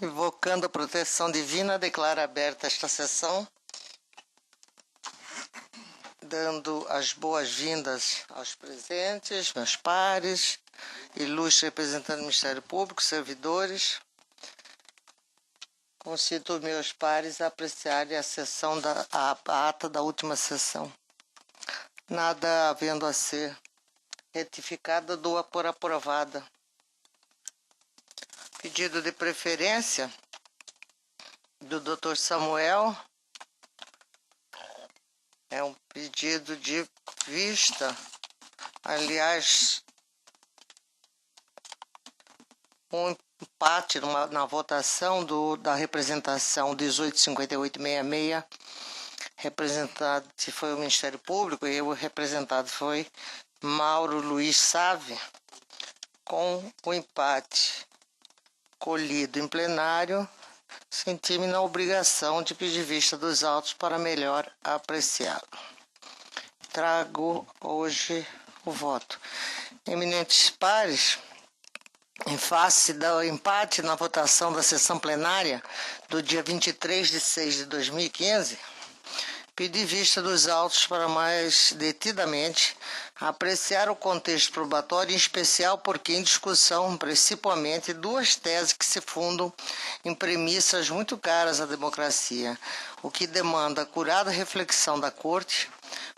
Invocando a proteção divina, declaro aberta esta sessão, dando as boas-vindas aos presentes, meus pares, ilustres representantes do Ministério Público, servidores. Concedo meus pares a apreciarem a ata da última sessão. Nada havendo a ser retificada, dou-a por aprovada. Pedido de preferência do Dr. Samuel. É um pedido de vista. Aliás, um empate na votação da representação 185866. Representante foi o Ministério Público e o representado foi Mauro Luiz Save, com o empate colhido em plenário, senti-me na obrigação de pedir vista dos autos para melhor apreciá-lo. Trago hoje o voto. Eminentes pares, em face do empate na votação da sessão plenária do dia 23 de 6 de 2015, pedi vista dos autos para mais detidamente apreciar o contexto probatório, em especial porque em discussão, principalmente, duas teses que se fundam em premissas muito caras à democracia, o que demanda acurada reflexão da Corte,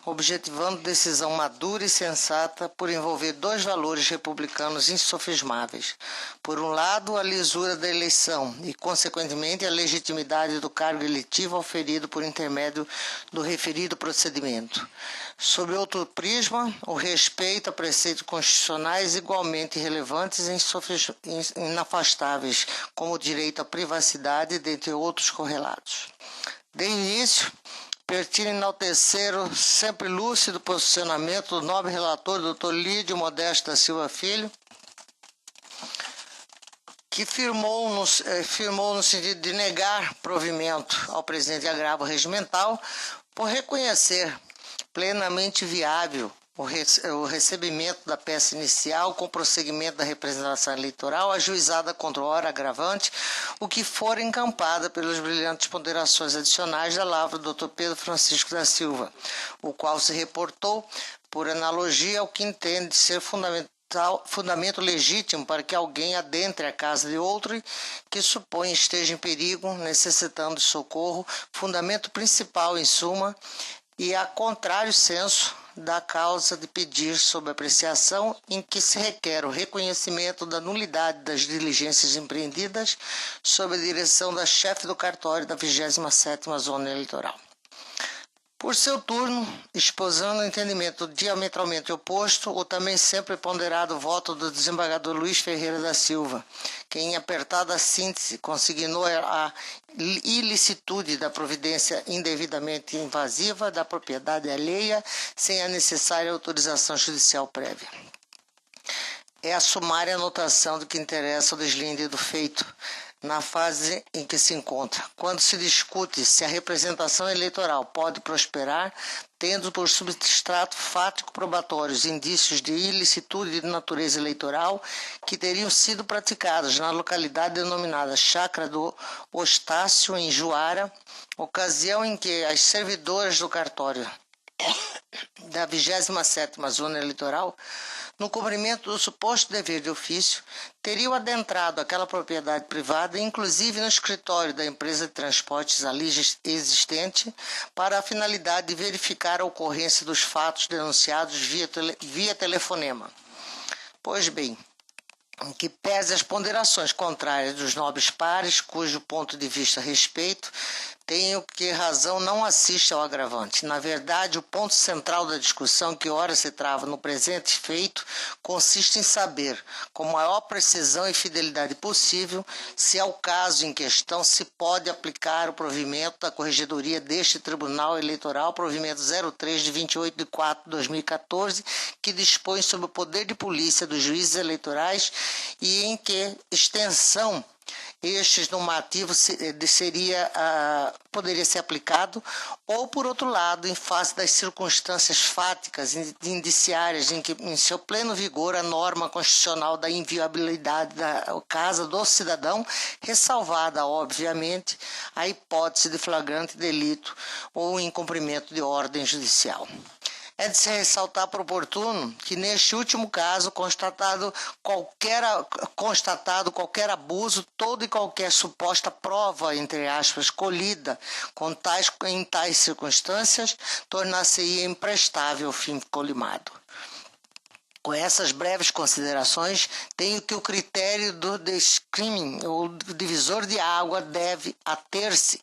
objetivando decisão madura e sensata por envolver dois valores republicanos insofismáveis. Por um lado, a lisura da eleição e, consequentemente, a legitimidade do cargo eletivo auferido por intermédio do referido procedimento. Sob outro prisma, o respeito a preceitos constitucionais igualmente relevantes e inafastáveis, como o direito à privacidade, dentre outros correlatos. De início, pertine enaltecer o sempre lúcido posicionamento do nobre relator, Dr. Lídio Modesto da Silva Filho, que firmou no sentido de negar provimento ao presidente de agravo regimental por reconhecer plenamente viável o recebimento da peça inicial com prosseguimento da representação eleitoral ajuizada contra o ora agravante, o que for encampada pelas brilhantes ponderações adicionais da lavra do Dr. Pedro Francisco da Silva, o qual se reportou por analogia ao que entende ser fundamento legítimo para que alguém adentre a casa de outro que supõe esteja em perigo, necessitando de socorro, fundamento principal, em suma, e a contrário senso da causa de pedir sob apreciação em que se requer o reconhecimento da nulidade das diligências empreendidas sob a direção da chefe do cartório da 27ª Zona Eleitoral. Por seu turno, esposando o entendimento diametralmente oposto, o também sempre ponderado voto do desembargador Luiz Ferreira da Silva, que em apertada síntese consignou a ilicitude da providência indevidamente invasiva da propriedade alheia sem a necessária autorização judicial prévia. É a sumária anotação do que interessa o deslinde do feito, na fase em que se encontra, quando se discute se a representação eleitoral pode prosperar, tendo por substrato fático probatórios indícios de ilicitude de natureza eleitoral que teriam sido praticados na localidade denominada Chácara do Ostácio, em Juara, ocasião em que as servidoras do cartório da 27ª Zona Eleitoral, no cumprimento do suposto dever de ofício, teriam adentrado aquela propriedade privada, inclusive no escritório da empresa de transportes ali existente, para a finalidade de verificar a ocorrência dos fatos denunciados via telefonema. Pois bem, em que pese as ponderações contrárias dos nobres pares, cujo ponto de vista respeito, tenho que razão não assiste ao agravante. Na verdade, o ponto central da discussão que ora se trava no presente feito consiste em saber, com maior precisão e fidelidade possível, se ao caso em questão se pode aplicar o provimento da Corregedoria deste Tribunal Eleitoral, provimento 03 de 28 de 4 de 2014, que dispõe sobre o poder de polícia dos juízes eleitorais e em que extensão Estes normativos poderia ser aplicado, ou por outro lado, em face das circunstâncias fáticas e indiciárias em que, em seu pleno vigor, a norma constitucional da inviolabilidade da casa do cidadão, ressalvada, obviamente, a hipótese de flagrante delito ou incumprimento de ordem judicial. É de se ressaltar por oportuno que, neste último caso, constatado qualquer abuso, toda e qualquer suposta prova, entre aspas, colhida em tais circunstâncias, tornar-se-ia imprestável o fim colimado. Com essas breves considerações, tenho que o critério do discrimen, ou divisor de água, deve ater-se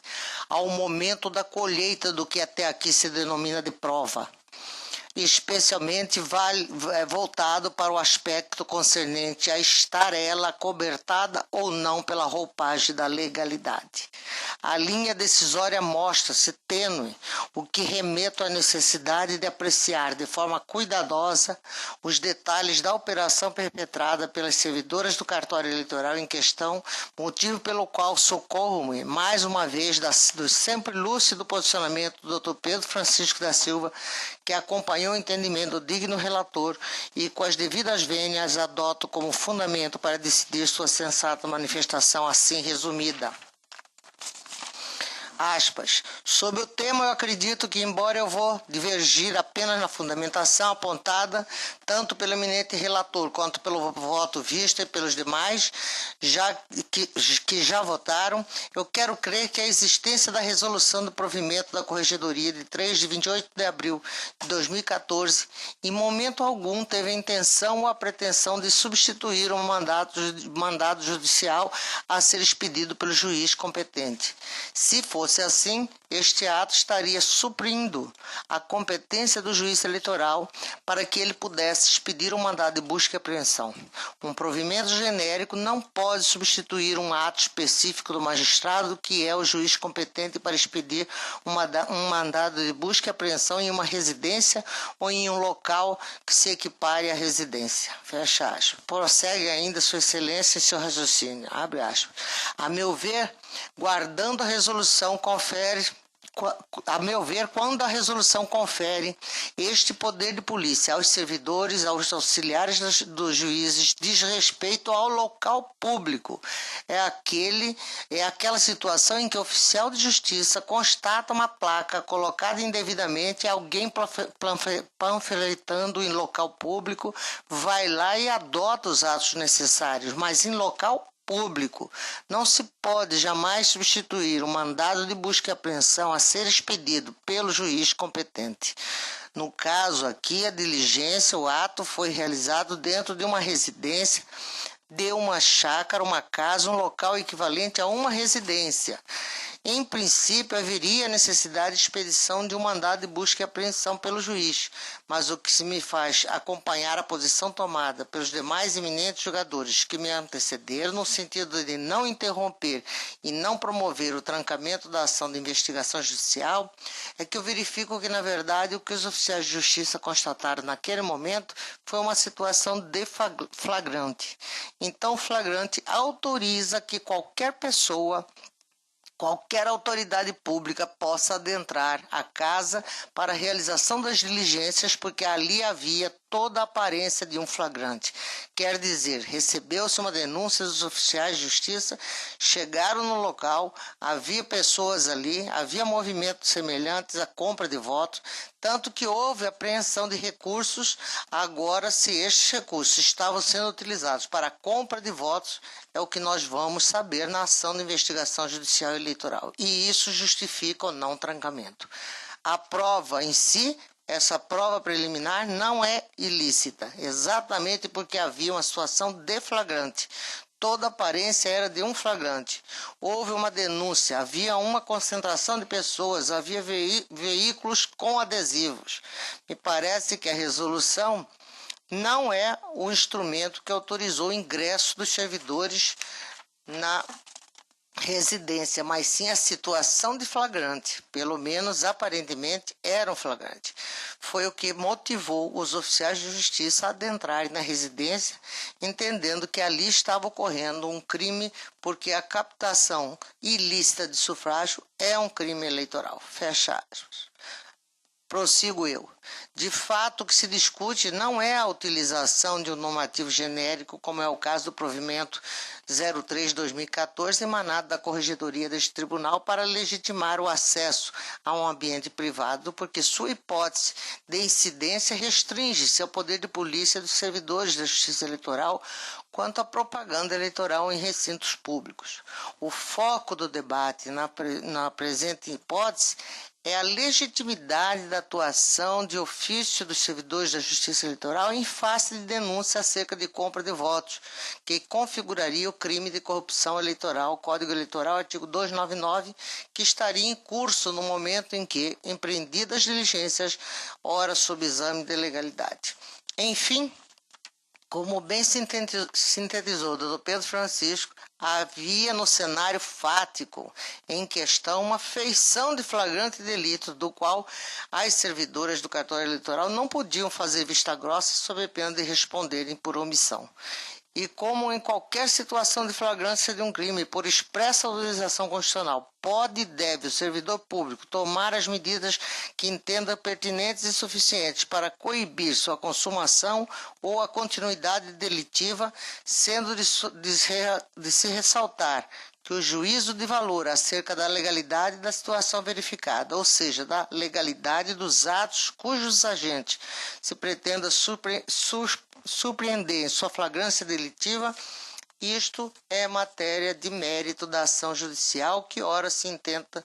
ao momento da colheita do que até aqui se denomina de prova, especialmente voltado para o aspecto concernente a estar ela cobertada ou não pela roupagem da legalidade. A linha decisória mostra-se tênue, o que remeto à necessidade de apreciar de forma cuidadosa os detalhes da operação perpetrada pelas servidoras do cartório eleitoral em questão, motivo pelo qual socorro-me mais uma vez do sempre lúcido posicionamento do Dr. Pedro Francisco da Silva, que acompanhou o entendimento do digno relator e, com as devidas vênias, adoto como fundamento para decidir sua sensata manifestação assim resumida. Aspas. Sobre o tema, eu acredito que, embora eu vou divergir apenas na fundamentação apontada, tanto pelo eminente relator quanto pelo voto visto e pelos demais, que já votaram, eu quero crer que a existência da resolução do provimento da Corregedoria de 3 de 28 de abril de 2014, em momento algum teve a intenção ou a pretensão de substituir um mandado judicial a ser expedido pelo juiz competente. Se fosse assim, este ato estaria suprindo a competência do juiz eleitoral para que ele pudesse expedir um mandado de busca e apreensão. Um provimento genérico não pode substituir um ato específico do magistrado, que é o juiz competente para expedir um mandado de busca e apreensão em uma residência ou em um local que se equipare à residência. Fecha aspas. Prossegue ainda Sua Excelência em seu raciocínio. Abre aspas. A meu ver, guardando a resolução quando a resolução confere este poder de polícia aos servidores, aos auxiliares dos juízes, diz respeito ao local público. É aquela situação em que o oficial de justiça constata uma placa colocada indevidamente e alguém panfletando em local público vai lá e adota os atos necessários, mas em local público. Não se pode jamais substituir o mandado de busca e apreensão a ser expedido pelo juiz competente. No caso aqui, a diligência, o ato foi realizado dentro de uma residência, de uma chácara, uma casa, um local equivalente a uma residência. Em princípio, haveria necessidade de expedição de um mandado de busca e apreensão pelo juiz, mas o que se me faz acompanhar a posição tomada pelos demais eminentes julgadores que me antecederam, no sentido de não interromper e não promover o trancamento da ação de investigação judicial, é que eu verifico que, na verdade, o que os oficiais de justiça constataram naquele momento foi uma situação de flagrante. Então, o flagrante autoriza que qualquer pessoa, qualquer autoridade pública possa adentrar a casa para a realização das diligências, porque ali havia toda a aparência de um flagrante. Quer dizer, recebeu-se uma denúncia dos oficiais de justiça, chegaram no local, havia pessoas ali, havia movimentos semelhantes à compra de votos, tanto que houve apreensão de recursos. Agora, se estes recursos estavam sendo utilizados para a compra de votos, é o que nós vamos saber na ação de investigação judicial eleitoral. E isso justifica ou não trancamento. A prova em si, essa prova preliminar, não é ilícita, exatamente porque havia uma situação de flagrante. Toda a aparência era de um flagrante. Houve uma denúncia, havia uma concentração de pessoas, havia veículos com adesivos. Me parece que a resolução não é o instrumento que autorizou o ingresso dos servidores na residência, mas sim a situação de flagrante, pelo menos aparentemente era um flagrante. Foi o que motivou os oficiais de justiça a adentrarem na residência, entendendo que ali estava ocorrendo um crime, porque a captação ilícita de sufrágio é um crime eleitoral. Fecha aspas. Prossigo eu. De fato, o que se discute não é a utilização de um normativo genérico, como é o caso do provimento 03/2014, emanado da Corregedoria deste Tribunal para legitimar o acesso a um ambiente privado, porque sua hipótese de incidência restringe-se ao poder de polícia dos servidores da Justiça Eleitoral quanto à propaganda eleitoral em recintos públicos. O foco do debate na presente hipótese é a legitimidade da atuação de ofício dos servidores da Justiça Eleitoral em face de denúncia acerca de compra de votos, que configuraria o crime de corrupção eleitoral, Código Eleitoral, artigo 299, que estaria em curso no momento em que, empreendidas diligências, ora sob exame de legalidade. Enfim, como bem sintetizou o Dr. Pedro Francisco, havia no cenário fático em questão uma feição de flagrante delito, do qual as servidoras do cartório eleitoral não podiam fazer vista grossa sob pena de responderem por omissão. E como em qualquer situação de flagrância de um crime, por expressa autorização constitucional, pode e deve o servidor público tomar as medidas que entenda pertinentes e suficientes para coibir sua consumação ou a continuidade delitiva, sendo de se ressaltar que o juízo de valor acerca da legalidade da situação verificada, ou seja, da legalidade dos atos cujos agentes se pretenda surpreender em sua flagrância delitiva, isto é matéria de mérito da ação judicial que ora se intenta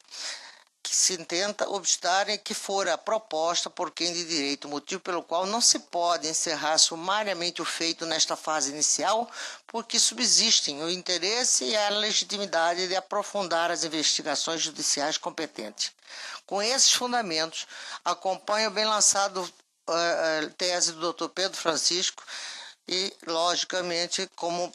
obstar e que fora proposta por quem de direito, motivo pelo qual não se pode encerrar sumariamente o feito nesta fase inicial, porque subsistem o interesse e a legitimidade de aprofundar as investigações judiciais competentes. Com esses fundamentos, acompanho o bem lançado tese do Dr. Pedro Francisco e, logicamente, como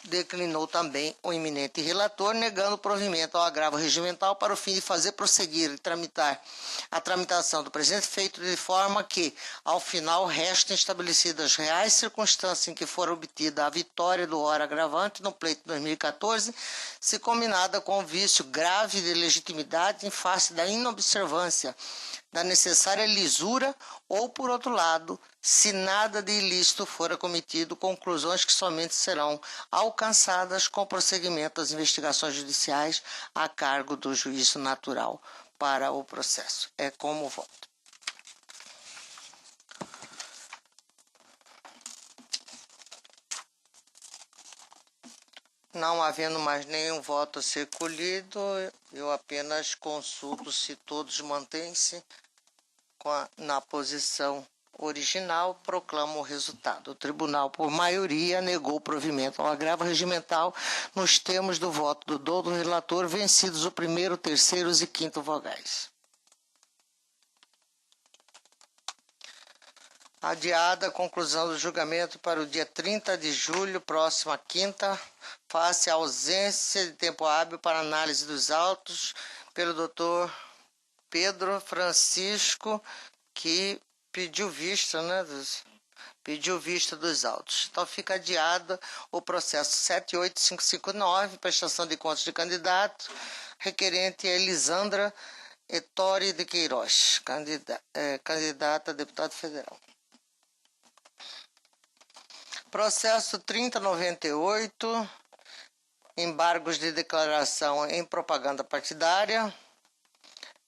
declinou também o eminente relator, negando o provimento ao agravo regimental para o fim de fazer prosseguir e tramitar a tramitação do presente feito de forma que, ao final, restem estabelecidas reais circunstâncias em que for obtida a vitória do ora agravante no pleito de 2014, se combinada com o vício grave de legitimidade em face da inobservância da necessária lisura ou, por outro lado, se nada de ilícito fora cometido, conclusões que somente serão alcançadas com o prosseguimento das investigações judiciais a cargo do juízo natural para o processo. É como voto. Não havendo mais nenhum voto a ser colhido, eu apenas consulto se todos mantêm-se na posição original, proclama o resultado. O tribunal, por maioria, negou o provimento ao agravo regimental nos termos do voto do dolo do relator, vencidos o primeiro, terceiros e quinto vogais. Adiada a conclusão do julgamento para o dia 30 de julho, próxima quinta, face à ausência de tempo hábil para análise dos autos pelo Dr. Pedro Francisco, que pediu vista, pediu vista dos autos. Então fica adiado o processo 78559, prestação de contas de candidato, requerente Elisandra Ettore de Queiroz, candidata a deputado federal. Processo 3098, embargos de declaração em propaganda partidária.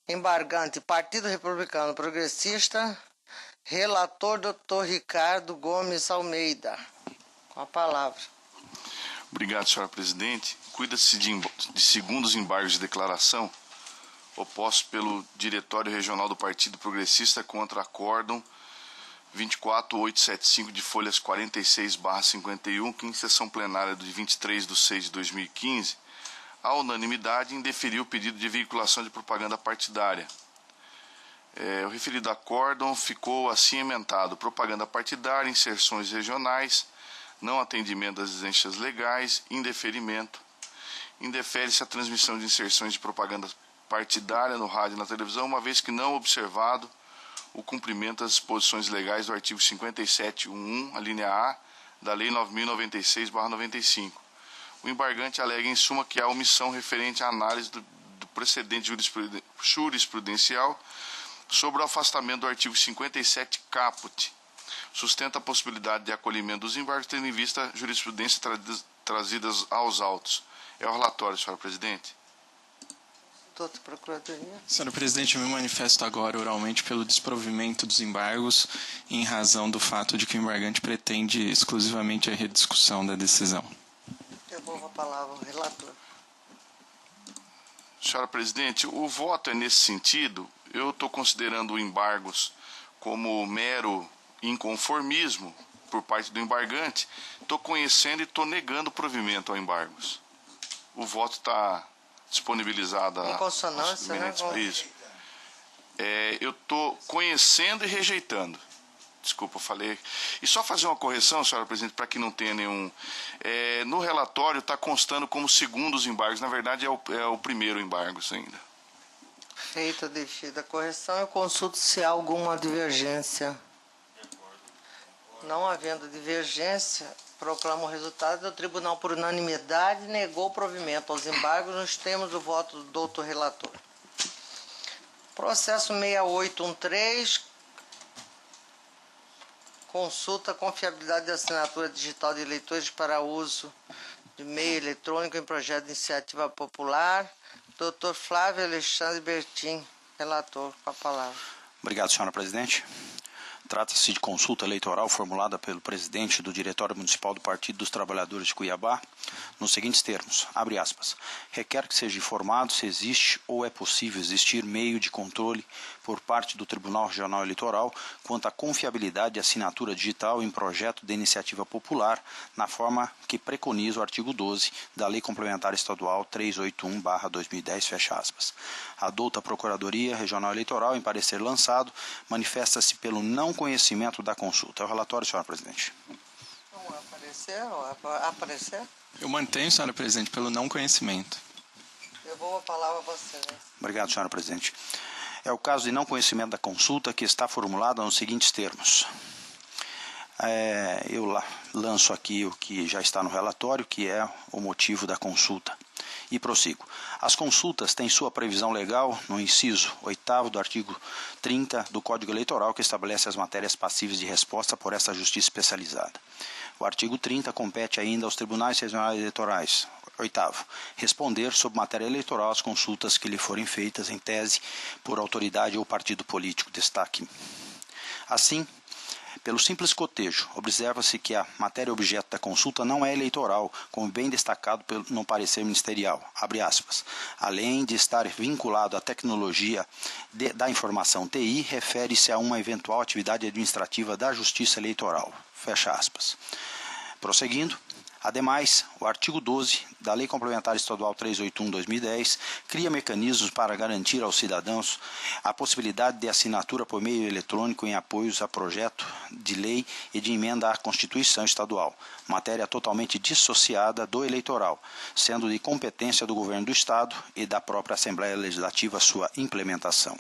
Embargante, Partido Republicano Progressista. Relator, Dr. Ricardo Gomes Almeida. Com a palavra. Obrigado, senhora presidente. Cuida-se de segundos embargos de declaração opostos pelo Diretório Regional do Partido Progressista contra acórdão 24875 de folhas 46/51, que em sessão plenária de 23/6/2015, a unanimidade indeferiu o pedido de veiculação de propaganda partidária. O referido acórdão ficou assim emendado: propaganda partidária, inserções regionais, não atendimento das exigências legais, indeferimento. indefere-se a transmissão de inserções de propaganda partidária no rádio e na televisão, uma vez que não observado o cumprimento das disposições legais do artigo 57.1, a linha A, da Lei 9.096/95. O embargante alega, em suma, que há omissão referente à análise do precedente jurisprudencial sobre o afastamento do artigo 57 caput. Sustenta a possibilidade de acolhimento dos embargos, tendo em vista a jurisprudência trazidas aos autos. É o relatório, senhora presidente. Doutor Procuradoria. Senhora presidente, eu me manifesto agora oralmente pelo desprovimento dos embargos em razão do fato de que o embargante pretende exclusivamente a rediscussão da decisão. Devolvo a palavra ao relator. Senhora presidente, o voto é nesse sentido. Eu estou considerando embargos como mero inconformismo por parte do embargante. Estou conhecendo e estou negando o provimento ao embargos. O voto está disponibilizado. Em consonância, né? Isso. Eu estou conhecendo e rejeitando. Desculpa, eu falei. E só fazer uma correção, senhora presidente, para que não tenha nenhum... no relatório está constando como segundo os embargos. Na verdade, é o primeiro embargo ainda. Feita a devida correção, eu consulto se há alguma divergência. Não havendo divergência, proclamo o resultado do tribunal por unanimidade e negou o provimento aos embargos nos termos do voto do doutor relator. Processo 6813, consulta a confiabilidade da assinatura digital de eleitores para uso de meio eletrônico em projeto de iniciativa popular. Doutor Flávio Alexandre Bertin, relator, com a palavra. Obrigado, senhora presidente. Trata-se de consulta eleitoral formulada pelo presidente do Diretório Municipal do Partido dos Trabalhadores de Cuiabá, nos seguintes termos, abre aspas, requer que seja informado se existe ou é possível existir meio de controle por parte do Tribunal Regional Eleitoral quanto à confiabilidade de assinatura digital em projeto de iniciativa popular na forma que preconiza o artigo 12 da Lei Complementar Estadual 381/2010, fecha aspas. A douta Procuradoria Regional Eleitoral, em parecer lançado, manifesta-se pelo não conhecimento da consulta. É o relatório, senhora presidente. Não aparecer? Não aparecer? Eu mantenho, senhora presidente, pelo não conhecimento. Eu vou a palavra a você. Obrigado, senhora presidente. É o caso de não conhecimento da consulta que está formulada nos seguintes termos. Eu lanço aqui o que já está no relatório, que é o motivo da consulta. E prossigo. As consultas têm sua previsão legal no inciso 8º do artigo 30 do Código Eleitoral, que estabelece as matérias passíveis de resposta por essa justiça especializada. O artigo 30 compete ainda aos tribunais regionais eleitorais. 8º, responder sobre matéria eleitoral as consultas que lhe forem feitas em tese por autoridade ou partido político. Destaque. Assim, pelo simples cotejo, observa-se que a matéria objeto da consulta não é eleitoral, como bem destacado no parecer ministerial, abre aspas. Além de estar vinculado à tecnologia da informação TI, refere-se a uma eventual atividade administrativa da Justiça Eleitoral, fecha aspas. Prosseguindo, ademais, o artigo 12 da Lei Complementar Estadual 381/2010 cria mecanismos para garantir aos cidadãos a possibilidade de assinatura por meio eletrônico em apoios a projeto de lei e de emenda à Constituição Estadual, matéria totalmente dissociada do eleitoral, sendo de competência do Governo do Estado e da própria Assembleia Legislativa sua implementação.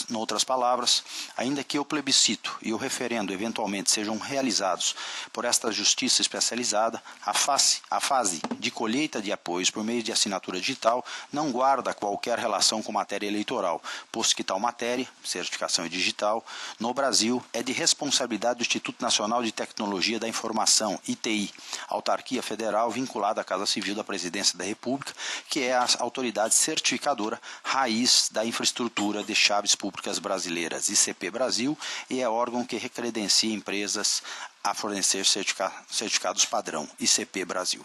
Noutras palavras, ainda que o plebiscito e o referendo eventualmente sejam realizados por esta justiça especializada, a fase de colheita de apoios por meio de assinatura digital não guarda qualquer relação com matéria eleitoral, posto que tal matéria, certificação digital, no Brasil é de responsabilidade do Instituto Nacional de Tecnologia da Informação, ITI, autarquia federal vinculada à Casa Civil da Presidência da República, que é a autoridade certificadora raiz da infraestrutura de chaves públicas brasileiras, ICP Brasil, e é órgão que recredencia empresas a fornecer certificados padrão, ICP Brasil.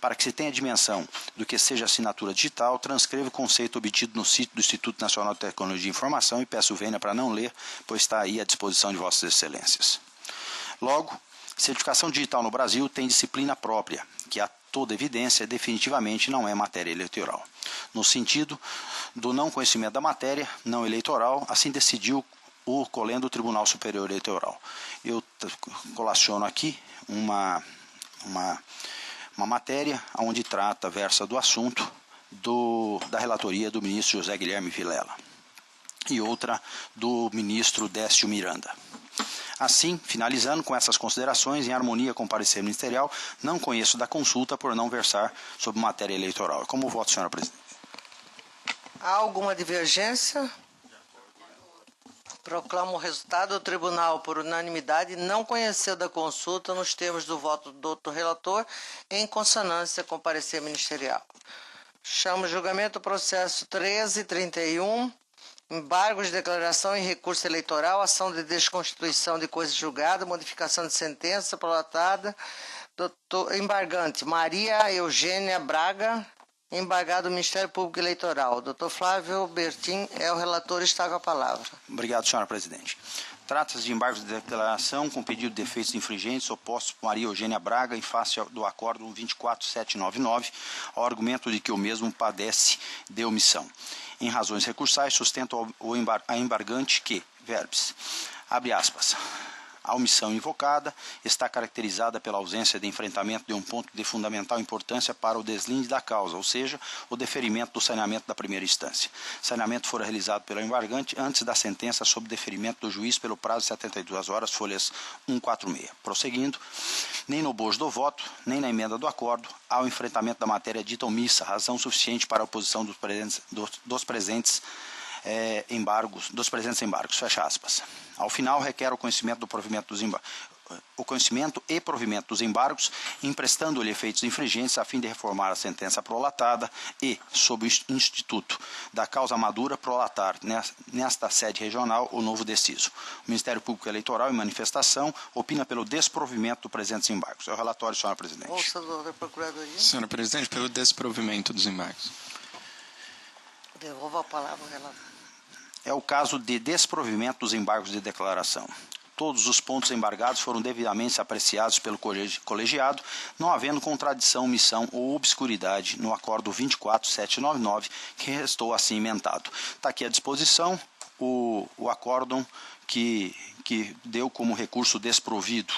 Para que se tenha dimensão do que seja assinatura digital, transcrevo o conceito obtido no sítio do Instituto Nacional de Tecnologia e Informação e peço vênia para não ler, pois está aí à disposição de Vossas Excelências. Logo, certificação digital no Brasil tem disciplina própria, que a toda evidência definitivamente não é matéria eleitoral. No sentido do não conhecimento da matéria não eleitoral, assim decidiu o colendo do Tribunal Superior Eleitoral. Eu colaciono aqui uma uma matéria onde versa do assunto da relatoria do ministro José Guilherme Vilela e outra do ministro Décio Miranda. Assim, finalizando com essas considerações, em harmonia com o parecer ministerial, não conheço da consulta por não versar sobre matéria eleitoral. Como voto, senhora presidente? Há alguma divergência? Proclamo o resultado. O tribunal, por unanimidade, não conheceu da consulta nos termos do voto do doutor relator, em consonância com o parecer ministerial. Chamo o julgamento do processo 1331, embargos de declaração em recurso eleitoral, ação de desconstituição de coisa julgada, modificação de sentença prolatada, embargante Maria Eugênia Braga, embargado do Ministério Público Eleitoral. Dr. Flávio Bertin é o relator, está com a palavra. Obrigado, senhora presidente. Trata-se de embargos de declaração com pedido de efeitos infringentes opostos por Maria Eugênia Braga em face do acórdão 24799, ao argumento de que o mesmo padece de omissão. Em razões recursais, sustenta a embargante que, verbis, abre aspas, a omissão invocada está caracterizada pela ausência de enfrentamento de um ponto de fundamental importância para o deslinde da causa, ou seja, o deferimento do saneamento da primeira instância. O saneamento fora realizado pelo embargante antes da sentença sob deferimento do juiz pelo prazo de 72 horas, folhas 146. Prosseguindo, nem no bojo do voto, nem na emenda do acordo, há o enfrentamento da matéria dita omissa, razão suficiente para a oposição dos presentes embargos, fecha aspas. Ao final, requer o conhecimento e provimento dos embargos, emprestando-lhe efeitos infringentes a fim de reformar a sentença prolatada e, sob o instituto da causa madura, prolatar nesta sede regional o novo deciso. O Ministério Público Eleitoral, em manifestação, opina pelo desprovimento dos presentes embargos. É o relatório, senhora presidente. Bolsa da Procuradoria. Senhora presidente, pelo desprovimento dos embargos. Devolvo a palavra ao relator. É o caso de desprovimento dos embargos de declaração. Todos os pontos embargados foram devidamente apreciados pelo colegiado, não havendo contradição, omissão ou obscuridade no acordo 24799, que restou assim emendado. Está aqui à disposição o acórdão que deu como recurso desprovido.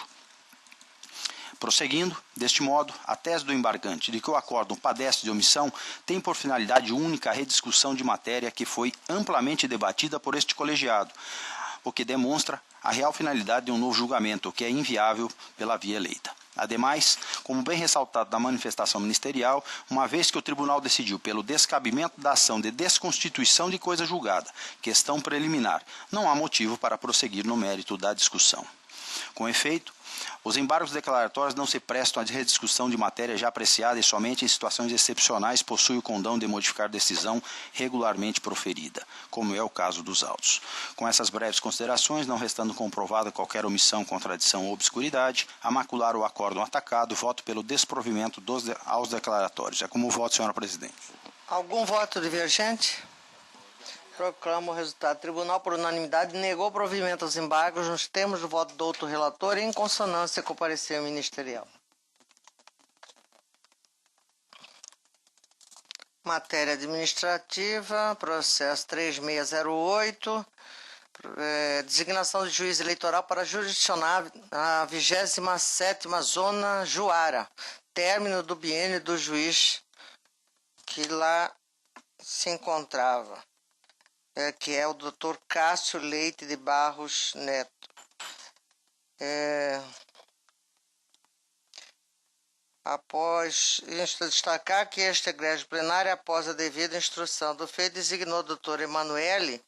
Prosseguindo, deste modo, a tese do embargante de que o acórdão padece de omissão tem por finalidade única a rediscussão de matéria que foi amplamente debatida por este colegiado, o que demonstra a real finalidade de um novo julgamento, o que é inviável pela via eleita. Ademais, como bem ressaltado na manifestação ministerial, uma vez que o tribunal decidiu pelo descabimento da ação de desconstituição de coisa julgada, questão preliminar, não há motivo para prosseguir no mérito da discussão. Com efeito, os embargos declaratórios não se prestam à rediscussão de matéria já apreciada e somente em situações excepcionais possui o condão de modificar decisão regularmente proferida, como é o caso dos autos. Com essas breves considerações, não restando comprovada qualquer omissão, contradição ou obscuridade, a macular o acórdão atacado, voto pelo desprovimento aos declaratórios. É como voto, senhora presidente. Algum voto divergente? Proclamo o resultado. O tribunal, por unanimidade, negou provimento aos embargos nos termos do voto do outro relator em consonância com o parecer ministerial. Matéria administrativa, processo 3608, designação de juiz eleitoral para jurisdicionar a 27ª Zona Juara, término do biênio do juiz que lá se encontrava. Que é o Dr. Cássio Leite de Barros Neto. Após destacar que este egrégio plenário, após a devida instrução do feito, designou o Dr. Emanuele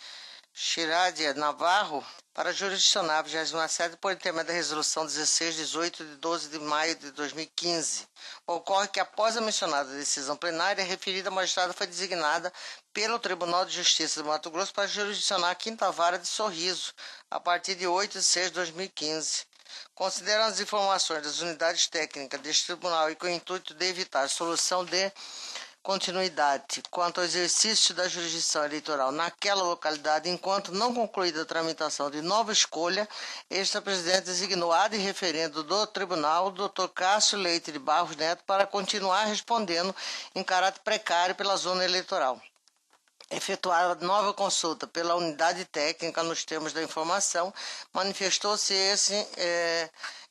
Chiradia Navarro para jurisdicionar a 27ª por intermédio da resolução 1618 de 12 de maio de 2015. Ocorre que após a mencionada decisão plenária, a referida magistrada foi designada pelo Tribunal de Justiça do Mato Grosso para jurisdicionar a 5ª Vara de Sorriso, a partir de 8 de 6 de 2015. Considerando as informações das unidades técnicas deste tribunal e com o intuito de evitar solução de continuidade quanto ao exercício da jurisdição eleitoral naquela localidade, enquanto não concluída a tramitação de nova escolha, esta presidente designou ad referendo do tribunal o Dr. Cássio Leite de Barros Neto para continuar respondendo em caráter precário pela zona eleitoral. Efetuada nova consulta pela unidade técnica nos termos da informação, manifestou-se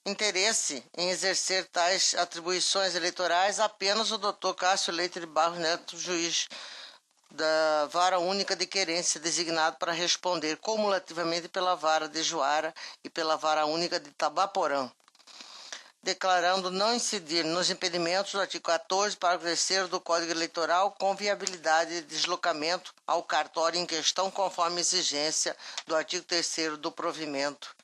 interesse em exercer tais atribuições eleitorais apenas o Dr. Cássio Leite de Barros Neto, juiz da Vara Única de Querência, designado para responder cumulativamente pela Vara de Juara e pela Vara Única de Itabaporã, declarando não incidir nos impedimentos do artigo 14, parágrafo 3º do Código Eleitoral, com viabilidade de deslocamento ao cartório em questão, conforme exigência do artigo 3º do provimento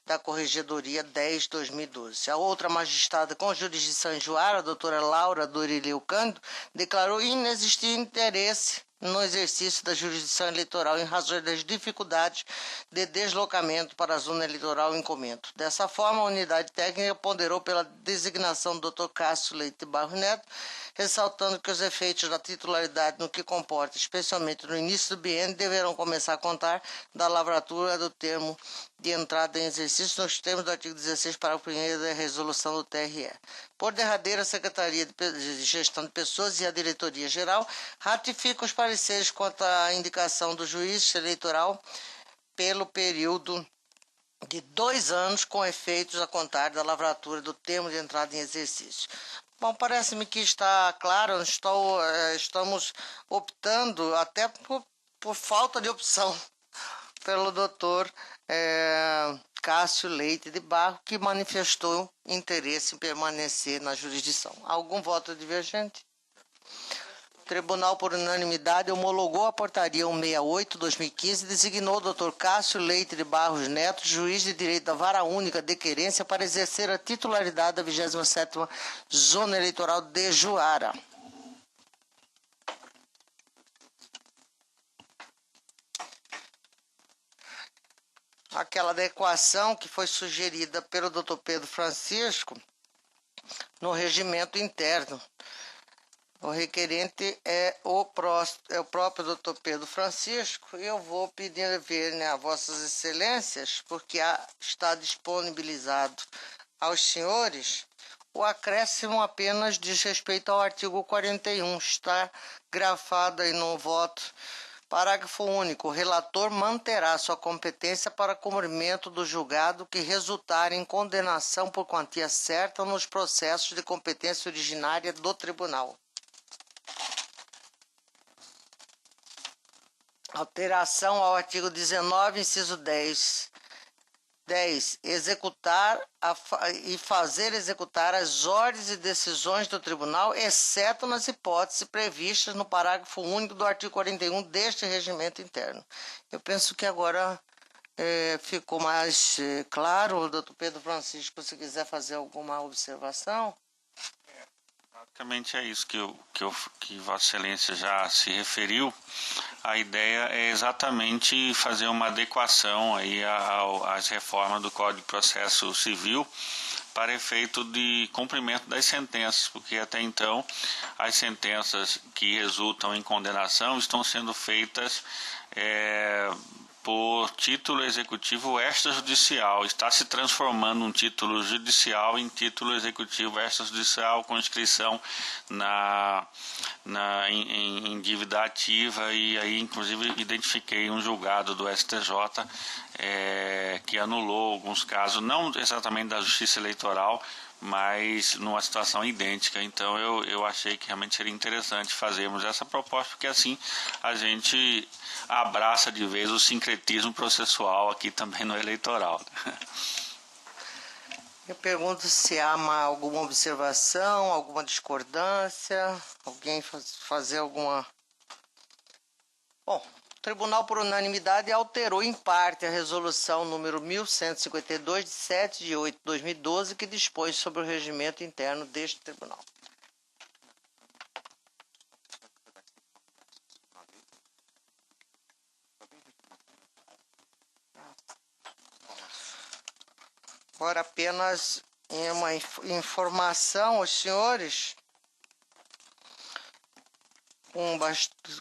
da Corregedoria 10/2012. A outra magistrada com jurisdição em Juara, a doutora Laura Dorileu Cândido, declarou inexistir interesse no exercício da jurisdição eleitoral em razão das dificuldades de deslocamento para a zona eleitoral em comento. Dessa forma, a unidade técnica ponderou pela designação do Dr. Cássio Leite Barros Neto, ressaltando que os efeitos da titularidade no que comporta, especialmente no início do biênio, deverão começar a contar da lavratura do termo de entrada em exercício nos termos do artigo 16, parágrafo 1º da resolução do TRE. Por derradeira, a Secretaria de Gestão de Pessoas e a Diretoria-Geral ratificam os pareceres quanto à indicação do juiz eleitoral pelo período de 2 anos, com efeitos a contar da lavratura do termo de entrada em exercício. Bom, parece-me que está claro, estamos optando, até por falta de opção, pelo doutor Cássio Leite de Barros, que manifestou interesse em permanecer na jurisdição. Algum voto divergente? O Tribunal, por unanimidade, homologou a portaria 168/2015 e designou o Dr. Cássio Leite de Barros Neto, juiz de direito da Vara Única de Querência, para exercer a titularidade da 27ª Zona Eleitoral de Juara. Aquela adequação que foi sugerida pelo Dr. Pedro Francisco no regimento interno. O requerente é o próprio Dr. Pedro Francisco, e eu vou pedir ver, a Vossas Excelências, porque está disponibilizado aos senhores, o acréscimo apenas diz respeito ao artigo 41, está grafado aí no voto. Parágrafo único. O relator manterá sua competência para cumprimento do julgado que resultar em condenação por quantia certa nos processos de competência originária do tribunal. Alteração ao artigo 19, inciso 10. 10. Executar e fazer executar as ordens e decisões do tribunal, exceto nas hipóteses previstas no parágrafo único do artigo 41 deste regimento interno. Eu penso que agora ficou mais claro. Doutor Pedro Francisco, se quiser fazer alguma observação. Basicamente é isso que Vossa Excelência já se referiu. A ideia é exatamente fazer uma adequação aí às reformas do Código de Processo Civil para efeito de cumprimento das sentenças, porque até então as sentenças que resultam em condenação estão sendo feitas por título executivo extrajudicial. Está se transformando um título judicial em título executivo extrajudicial, com inscrição em dívida ativa, e aí inclusive identifiquei um julgado do STJ que anulou alguns casos, não exatamente da Justiça Eleitoral, mas numa situação idêntica. Então eu achei que realmente seria interessante fazermos essa proposta, porque assim a gente abraça de vez o sincretismo processual aqui também no eleitoral. Eu pergunto se há alguma observação, alguma discordância, alguém fazer alguma... Bom, o Tribunal, por unanimidade, alterou em parte a resolução número 1152, de 7 de 8 de 2012, que dispõe sobre o regimento interno deste tribunal. Agora, apenas uma informação aos senhores,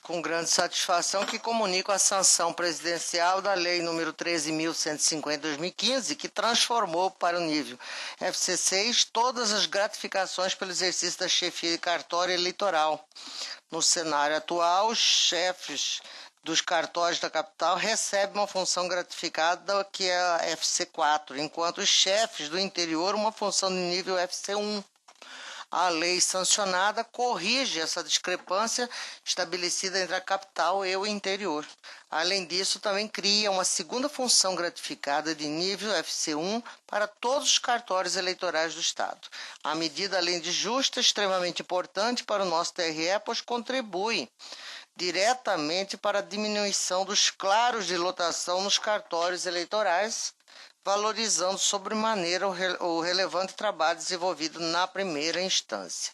com grande satisfação, que comunico a sanção presidencial da Lei nº 13.150 de 2015, que transformou para o nível FC6 todas as gratificações pelo exercício da chefia de cartório eleitoral. No cenário atual, os chefes dos cartórios da capital recebe uma função gratificada que é a FC4, enquanto os chefes do interior uma função de nível FC1. A lei sancionada corrige essa discrepância estabelecida entre a capital e o interior. Além disso, também cria uma segunda função gratificada de nível FC1 para todos os cartórios eleitorais do Estado. A medida, além de justa, é extremamente importante para o nosso TRE, pois contribui diretamente para a diminuição dos claros de lotação nos cartórios eleitorais, valorizando sobremaneira o relevante trabalho desenvolvido na primeira instância.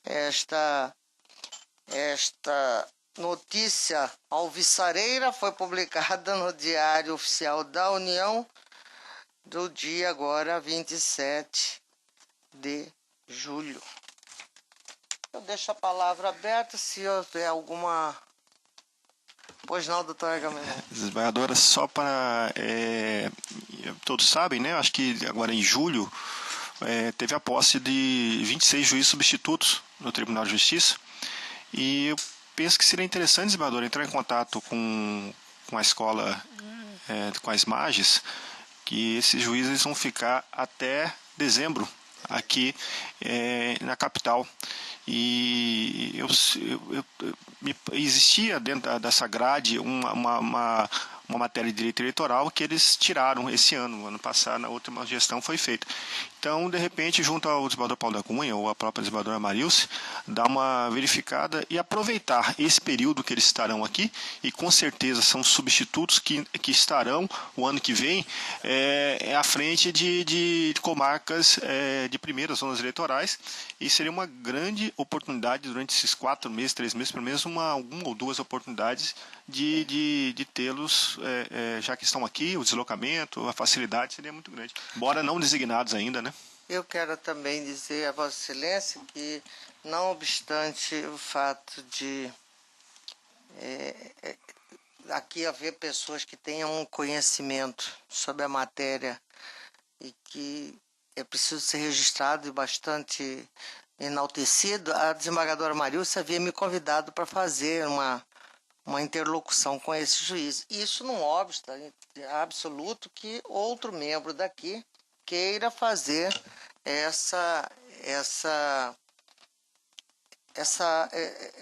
Esta notícia alvissareira foi publicada no Diário Oficial da União do dia agora 27 de julho. Eu deixo a palavra aberta se houver alguma... Pois não, doutor Agamenon. Desembargadora, só para... todos sabem, né? Acho que agora em julho teve a posse de 26 juízes substitutos no Tribunal de Justiça. E eu penso que seria interessante, desembargadora, entrar em contato com a escola, com as MAGES, que esses juízes vão ficar até dezembro aqui na capital. E existia dentro dessa grade uma matéria de direito eleitoral que eles tiraram esse ano passado, na última gestão foi feita. Então, de repente, junto ao desembargador Paulo da Cunha ou à própria desembargadora Marilce, dar uma verificada e aproveitar esse período que eles estarão aqui, e com certeza são substitutos que estarão o ano que vem à frente de comarcas de primeiras zonas eleitorais, e seria uma grande oportunidade durante esses 4 meses, 3 meses, pelo menos uma ou duas oportunidades de tê-los, já que estão aqui, o deslocamento, a facilidade seria muito grande, embora não designados ainda, né? Eu quero também dizer a Vossa Excelência que, não obstante o fato de aqui haver pessoas que tenham um conhecimento sobre a matéria e que é preciso ser registrado e bastante enaltecido, a desembargadora Marilce havia me convidado para fazer uma interlocução com esse juiz. Isso não obsta absoluto que outro membro daqui queira fazer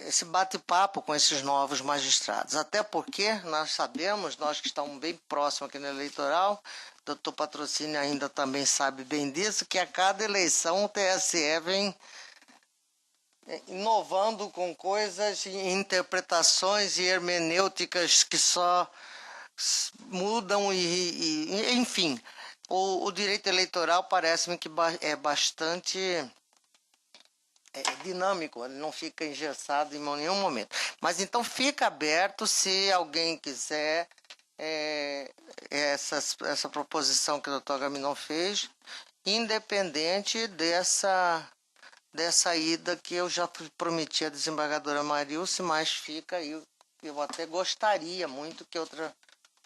esse bate-papo com esses novos magistrados. Até porque nós sabemos, nós que estamos bem próximos aqui no eleitoral, o doutor Patrocínio ainda também sabe bem disso, que a cada eleição o TSE vem inovando com coisas, interpretações e hermenêuticas que só mudam enfim, o direito eleitoral parece-me que é bastante dinâmico, ele não fica engessado em nenhum momento. Mas então fica aberto, se alguém quiser, essa proposição que o doutor Agamenon fez, independente dessa ida que eu já prometi à desembargadora Marilce, mas fica aí, eu até gostaria muito que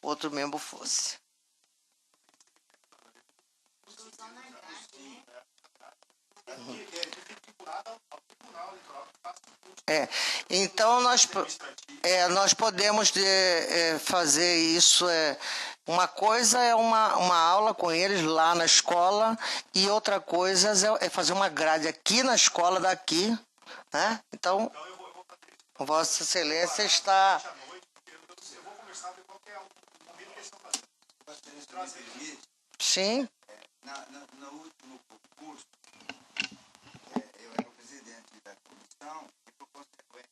outro membro fosse. Então nós podemos fazer isso. Uma coisa é uma aula com eles lá na escola, e outra coisa é fazer uma grade aqui na escola daqui, né? Então, Vossa Excelência está... Sim. No último concurso, eu era o presidente da comissão e, por consequência,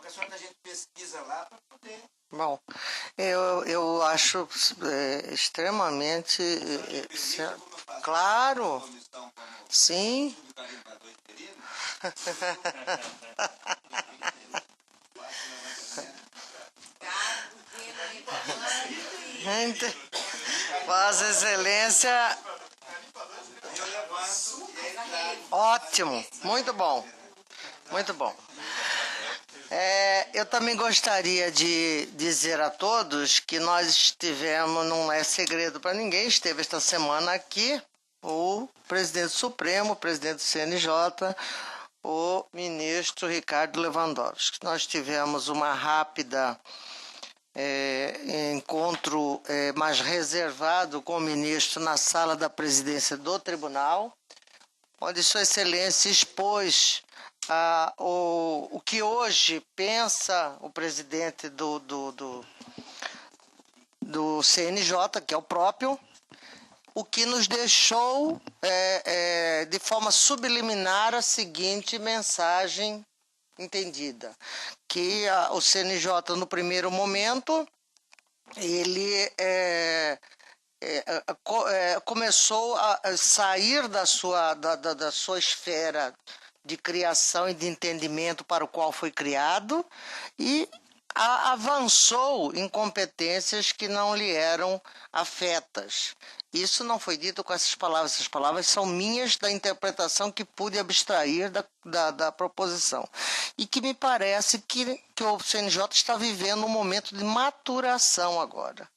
qualquer sorte a gente pesquisa lá para poder... Bom, eu acho extremamente... claro, sim. Vossa Excelência, ótimo, muito bom, muito bom. Eu também gostaria de dizer a todos que nós estivemos, não é segredo para ninguém, esteve esta semana aqui o presidente Supremo, o presidente do CNJ, o ministro Ricardo Lewandowski. Nós tivemos uma rápida encontro mais reservado com o ministro na sala da presidência do tribunal, onde Sua Excelência expôs o que hoje pensa o presidente do CNJ, que é o próprio, o que nos deixou de forma subliminar a seguinte mensagem entendida, que o CNJ no primeiro momento ele começou a sair da sua esfera de criação e de entendimento para o qual foi criado e avançou em competências que não lhe eram afetas. Isso não foi dito com essas palavras são minhas da interpretação que pude abstrair da proposição. E que me parece que o CNJ está vivendo um momento de maturação agora.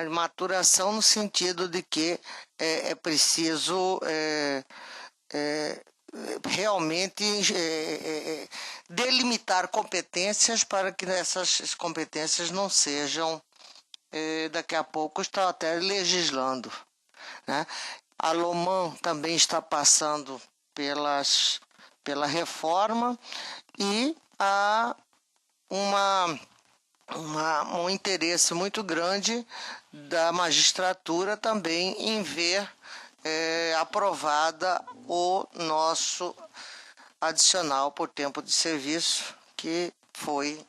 Maturação no sentido de que é preciso realmente delimitar competências para que essas competências não sejam, daqui a pouco, está até legislando, né? A Loman também está passando pela reforma e há um interesse muito grande da magistratura também em ver aprovada o nosso adicional por tempo de serviço, que foi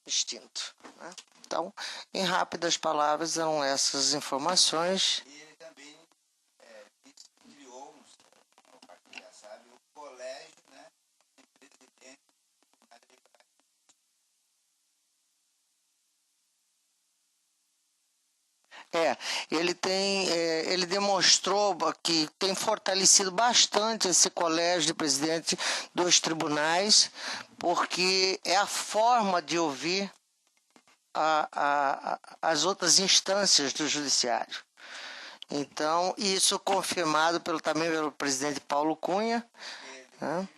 extinto, né? Então, em rápidas palavras, eram essas informações. E ele também criou, o partido já sabe, o colégio, né, de presidente da Liberdade. Ele demonstrou que tem fortalecido bastante esse colégio de presidente dos tribunais, porque é a forma de ouvir as outras instâncias do judiciário. Então, isso confirmado também pelo presidente Paulo Cunha. Né?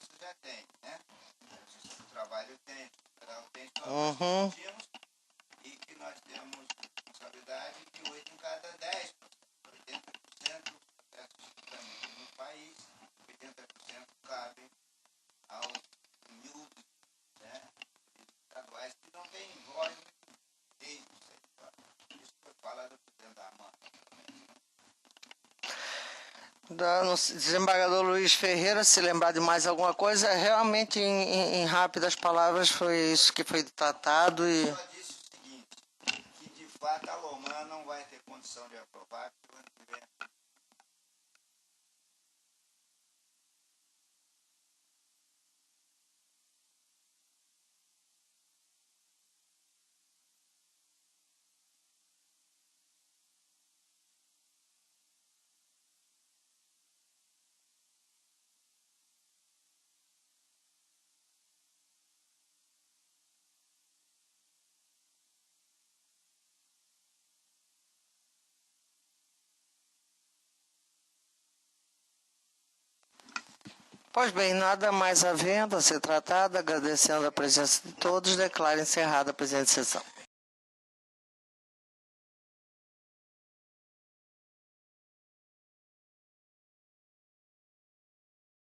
Isso já tem, né? O trabalho tem, só e que nós temos responsabilidade que 8 em cada 10, 80% dos processos no país, 80% cabem aos miúdos, né, estaduais que não têm voz desde o setor. Isso foi falado dentro da mão. Desembargador Luiz Ferreira, se lembrar de mais alguma coisa, realmente em rápidas palavras foi isso que foi tratado. E só disse o seguinte, que de fato a Loman não vai ter condição de aprovar, porque o ano que vem pois bem, nada mais havendo a ser tratado, agradecendo a presença de todos, declaro encerrada a presente sessão.